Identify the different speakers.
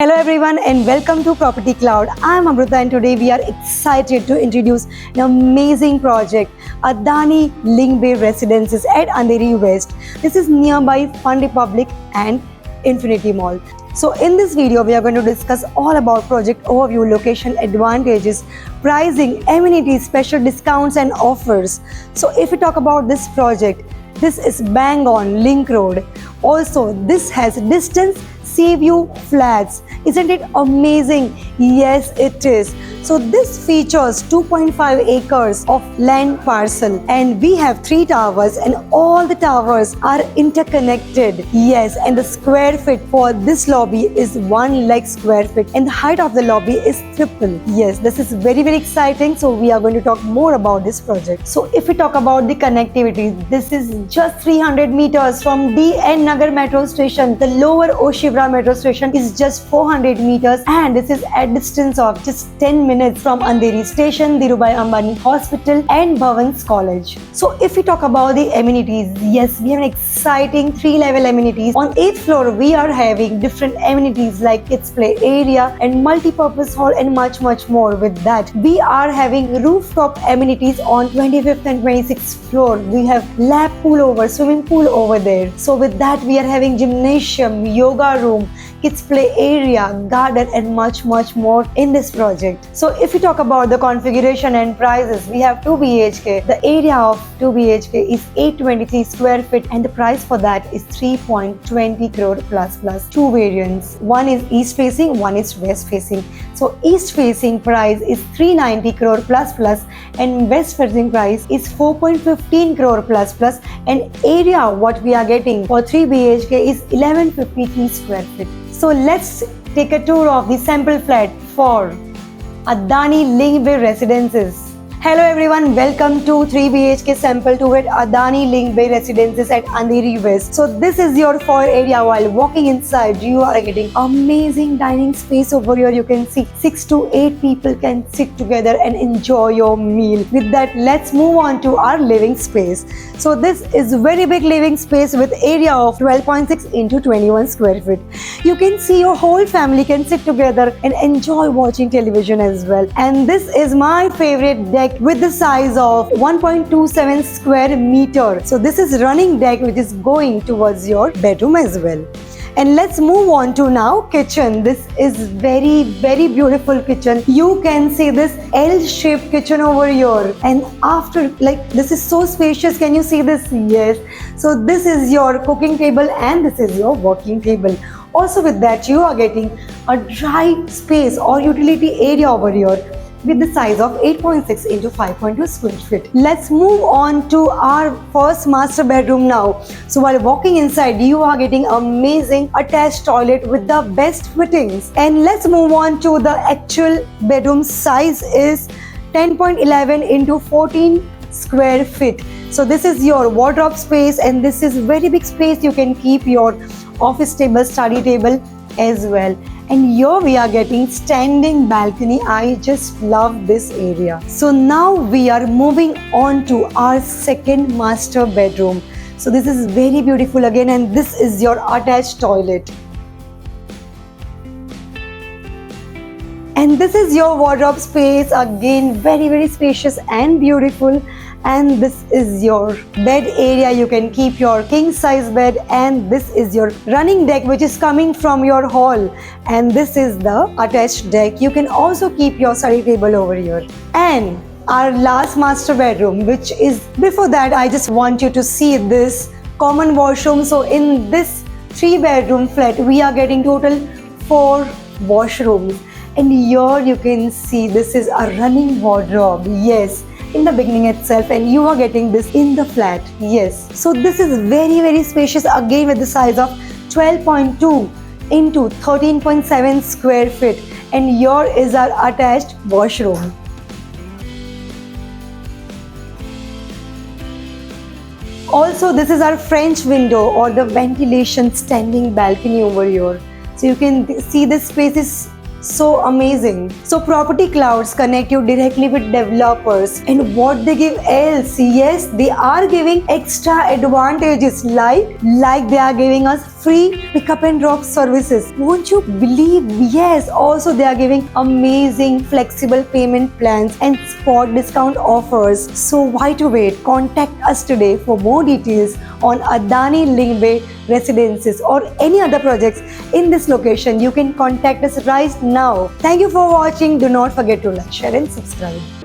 Speaker 1: Hello everyone and welcome to Property Cloud. I'm Amrita and today we are excited to introduce an amazing project, Adani Link Bay Residences at Andheri West. This is nearby Fun Republic and Infinity Mall. So in this video we are going to discuss all about project overview, location advantages, pricing, amenities, special discounts and offers. So if we talk about this project, this is bang on Link Road. Also this has distance sea view flats. Isn't it amazing? Yes, it is. So this features 2.5 acres of land parcel and we have 3 towers and all the towers are interconnected. Yes, and the square feet for this lobby is 1 lakh square feet and the height of the lobby is triple. Yes, this is very exciting. So we are going to talk more about this project. So if we talk about the connectivity, this is just 300 meters from DN Nagar metro station. The lower Oshivra metro station is just 400 meters and this is at distance of just 10 minutes from Andheri Station, Dhirubhai Ambani Hospital and Bhavan's College. So if we talk about the amenities, yes, we have an exciting 3-level amenities. On 8th floor, we are having different amenities like kids play area and multi-purpose hall and much more. With that, we are having rooftop amenities on 25th and 26th floor. We have lap pool over, swimming pool over there. So with that, we are having gymnasium, yoga room, kids play area, garden and much more in this project. So if we talk about the configuration and prices, we have 2 BHK. The area of 2 BHK is 823 square feet and the price for that is 3.20 crore plus 2 variants. One is east facing, one is west facing. So east facing price is 390 crore plus and west facing price is 4.15 crore plus and area what we are getting for 3 BHK is 1153 square feet. So let's take a tour of the sample flat for Adani Link Bay Residences. Hello everyone, welcome to 3 BHK sample tour at Adani Link Bay Residences at Andheri West. So this is your foyer area. While walking inside, you are getting amazing dining space over here. You can see 6 to 8 people can sit together and enjoy your meal. With that, let's move on to our living space. So this is very big living space with area of 12.6 into 21 square feet. You can see your whole family can sit together and enjoy watching television as well. And this is my favorite deck with the size of 1.27 square meter. So this is running deck which is going towards your bedroom as well. And let's move on to now kitchen. This is very beautiful kitchen. You can see this L-shaped kitchen over here. And after, like, this is so spacious. Can you see this? Yes. So this is your cooking table and this is your working table. Also with that, you are getting a dry space or utility area over here with the size of 8.6 into 5.2 square feet. Let's move on to our first master bedroom now. So while walking inside, you are getting amazing attached toilet with the best fittings. And let's move on to the actual bedroom size is 10.11 into 14 square feet. So this is your wardrobe space and this is very big space. You can keep your office table, study table as well. And here we are getting standing balcony. I just love this area. So now we are moving on to our second master bedroom. So this is very beautiful again and this is your attached toilet. And this is your wardrobe space, again very spacious and beautiful. And this is your bed area. You can keep your king size bed and this is your running deck which is coming from your hall. And this is the attached deck. You can also keep your study table over here. And our last master bedroom, which is, before that I just want you to see this common washroom. So in this 3-bedroom flat, we are getting total 4 washrooms. And here you can see this is a running wardrobe. Yes, in the beginning itself, and you are getting this in the flat. Yes, so this is very spacious again with the size of 12.2 into 13.7 square feet. And here is our attached washroom. Also this is our French window or the ventilation standing balcony over here. So you can see this space is so amazing. So Property Clouds connect you directly with developers, and what they give else? Yes, they are giving extra advantages like they are giving us free pickup and drop services. Won't you believe? Yes, also they are giving amazing flexible payment plans and spot discount offers. So why to wait? Contact us today for more details on Adani Lingbay Residences or any other projects in this location. You can contact us right now. Thank you for watching. Do not forget to like, share and subscribe.